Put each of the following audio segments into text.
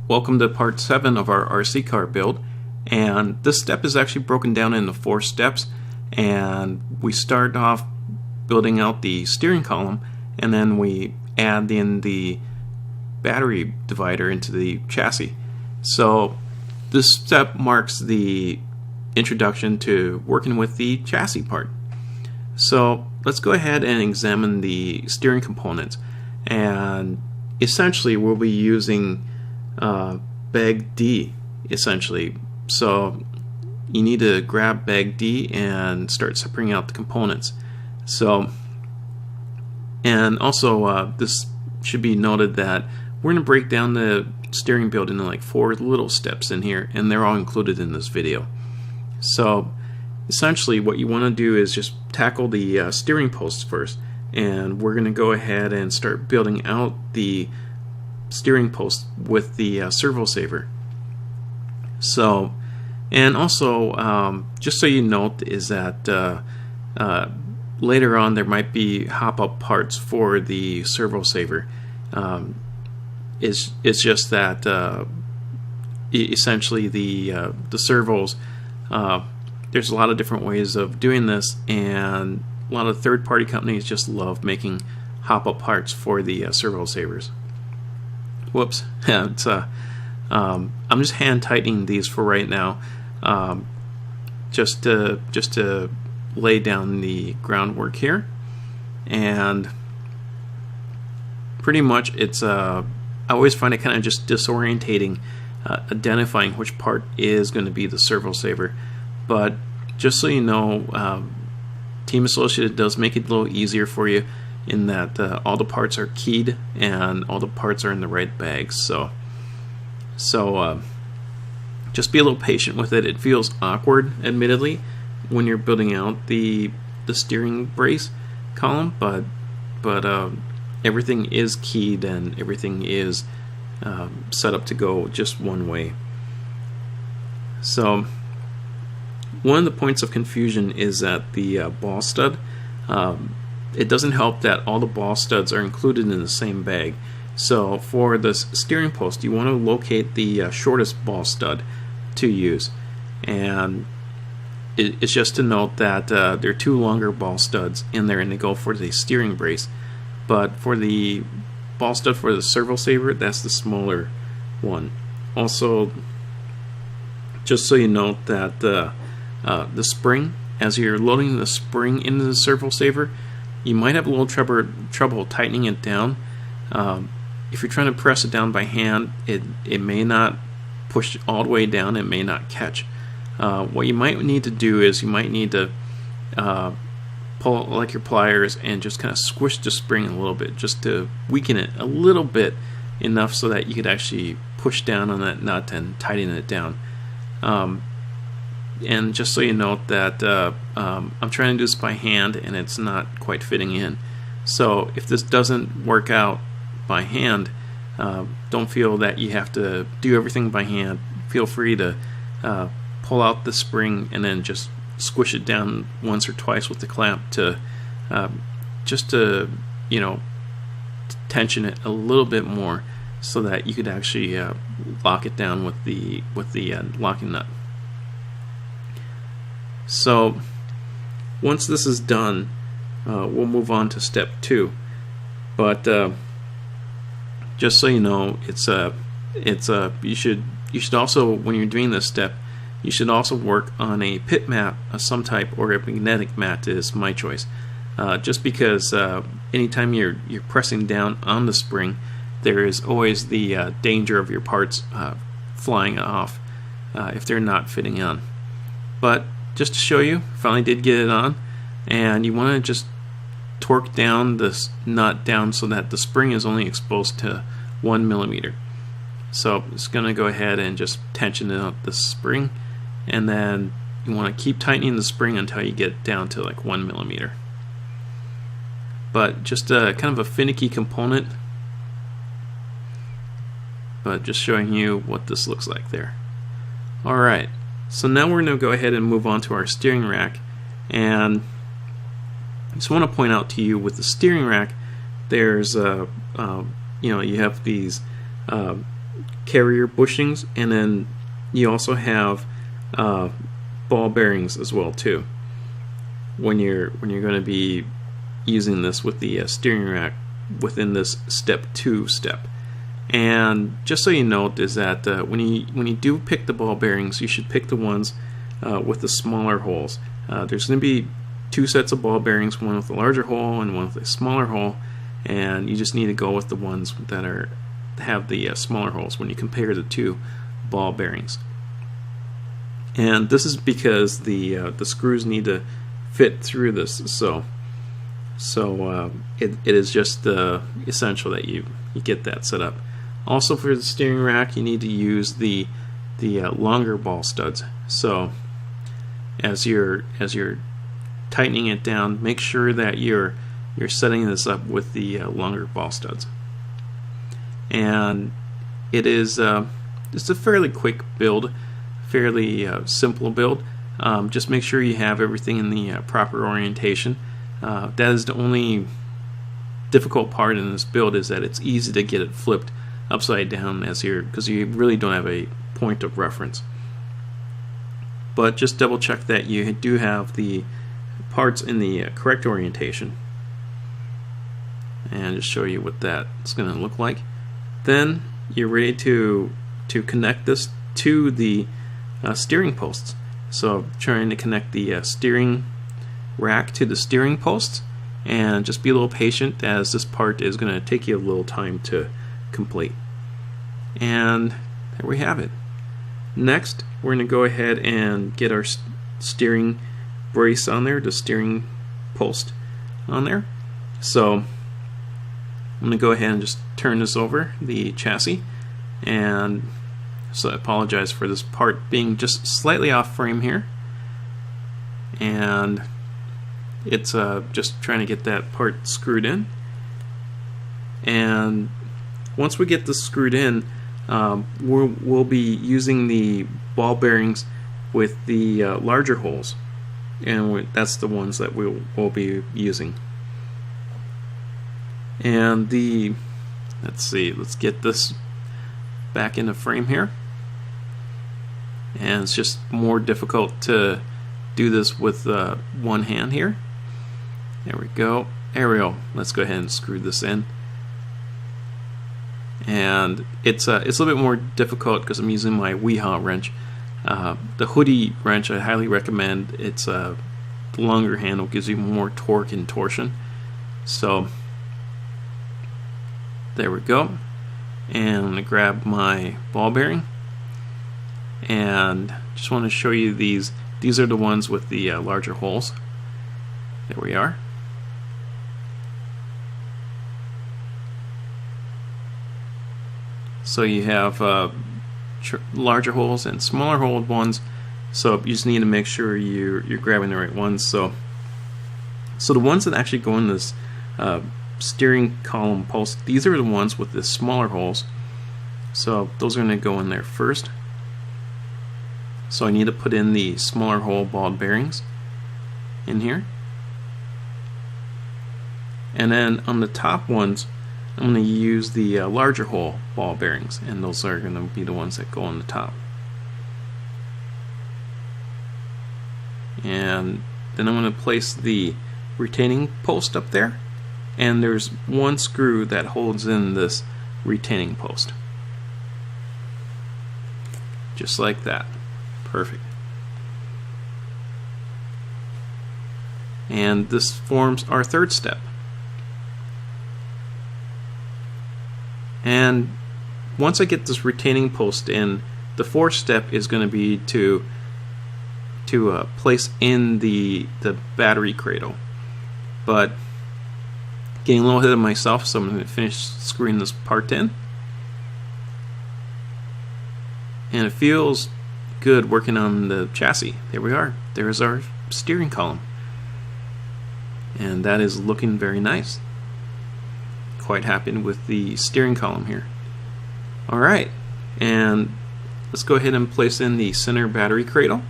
Welcome to part 7 of our RC car build, and this step is actually broken down into 4 steps, and we start off building out the steering column, and then we add in the battery divider into the chassis. So this step marks the introduction to working with the chassis part. So let's go ahead and examine the steering components, and essentially we'll be using bag D essentially. So you need to grab bag D and start separating out the components. So, and also this should be noted that we're going to break down the steering build into like 4 little steps in here, and they're all included in this video. So essentially what you want to do is just tackle the steering posts first, and we're going to go ahead and start building out the steering post with the servo saver. So, and also just so you note is that later on there might be hop-up parts for the servo saver. It's just that essentially the servos, there's a lot of different ways of doing this, and a lot of third-party companies just love making hop-up parts for the servo savers. Whoops, it's I'm just hand tightening these for right now, just to lay down the groundwork here, and pretty much it's I always find it kind of just disorientating identifying which part is going to be the servo saver. But just so you know, Team Associated does make it a little easier for you in that all the parts are keyed and all the parts are in the right bags. So just be a little patient with it. It feels awkward, admittedly, when you're building out the steering brace column, but everything is keyed and everything is set up to go just one way. So one of the points of confusion is that the ball stud, it doesn't help that all the ball studs are included in the same bag. So for this steering post, you want to locate the shortest ball stud to use, and it's just to note that there are 2 longer ball studs in there, and they go for the steering brace. But for the ball stud for the servo saver, that's the smaller one. Also, just so you note that the spring, as you're loading the spring into the servo saver, you might have a little trouble tightening it down. If you're trying to press it down by hand, it may not push all the way down, it may not catch. What you might need to do is you might need to pull like your pliers and just kind of squish the spring a little bit, just to weaken it a little bit, enough so that you could actually push down on that nut and tighten it down. And just so you note that I'm trying to do this by hand and it's not quite fitting in. So if this doesn't work out by hand, don't feel that you have to do everything by hand. Feel free to pull out the spring and then just squish it down once or twice with the clamp to just to, you know, tension it a little bit more so that you could actually lock it down with the locking nut. So once this is done, we'll move on to step 2. But just so you know, you should also, when you're doing this step, you should also work on a pit mat of some type, or a magnetic mat is my choice. Just because anytime you're pressing down on the spring, there is always the danger of your parts flying off if they're not fitting on. But just to show you, finally did get it on, and you want to just torque down this nut down so that the spring is only exposed to 1 millimeter. So it's going to go ahead and just tension out the spring, and then you want to keep tightening the spring until you get down to like 1 millimeter. But just a kind of a finicky component, but just showing you what this looks like there. Alright, so now we're going to go ahead and move on to our steering rack, and I just want to point out to you with the steering rack, there's you have these carrier bushings, and then you also have ball bearings as well too. When you're going to be using this with the steering rack within this step 2 step. And just so you note is that when you do pick the ball bearings, you should pick the ones with the smaller holes. There's going to be 2 sets of ball bearings, one with a larger hole and one with a smaller hole, and you just need to go with the ones that have the smaller holes when you compare the 2 ball bearings. And this is because the screws need to fit through this, so it is just essential that you get that set up. Also, for the steering rack, you need to use the longer ball studs. So as you're tightening it down, make sure that you're setting this up with the longer ball studs. And it is it's a fairly quick build, fairly simple build. Just make sure you have everything in the proper orientation. That is the only difficult part in this build, is that it's easy to get it flipped upside down because you really don't have a point of reference. But just double check that you do have the parts in the correct orientation, and just show you what that's going to look like. Then you're ready to connect this to the steering posts. So trying to connect the steering rack to the steering posts, and just be a little patient, as this part is going to take you a little time to complete. And there we have it. Next, we're going to go ahead and get our steering brace on there, the steering post on there. So I'm going to go ahead and just turn this over, the chassis, and so I apologize for this part being just slightly off frame here, and it's just trying to get that part screwed in. And once we get this screwed in, we'll be using the ball bearings with the larger holes, and that's the ones that we'll be using. And let's get this back into frame here. And it's just more difficult to do this with one hand here. There we go. Let's go ahead and screw this in. And it's a little bit more difficult because I'm using my Weehaw wrench. The hoodie wrench I highly recommend. It's the longer handle, gives you more torque and torsion. So there we go. And I'm going to grab my ball bearing, and just want to show you these. These are the ones with the larger holes. There we are. So you have larger holes and smaller hole ones. So you just need to make sure you're grabbing the right ones. So the ones that actually go in this steering column post, these are the ones with the smaller holes. So those are going to go in there first. So I need to put in the smaller hole ball bearings in here. And then on the top ones, I'm going to use the larger hole ball bearings, and those are going to be the ones that go on the top. And then I'm going to place the retaining post up there, and there's one screw that holds in this retaining post. Just like that. Perfect. And this forms our third step. And once I get this retaining post in, the fourth step is going to be to place in the battery cradle. But getting a little ahead of myself, so I'm going to finish screwing this part in. And it feels good working on the chassis. There we are. There's our steering column. And that is looking very nice. Quite happy with the steering column here. Alright, and let's go ahead and place in the center battery cradle.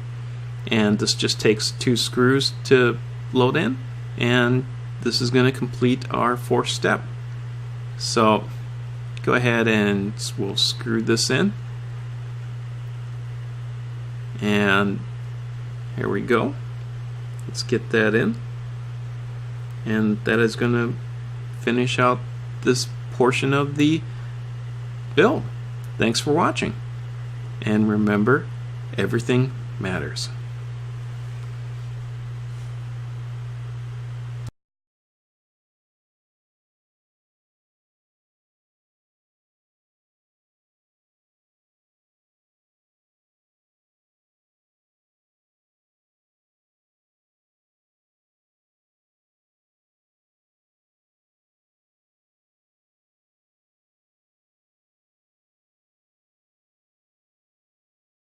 And this just takes 2 screws to load in, and this is going to complete our fourth step. So go go ahead and we'll screw this in, and here we go. Let's get that in, and that is going to finish out this portion of the build. Thanks for watching, and remember, everything matters.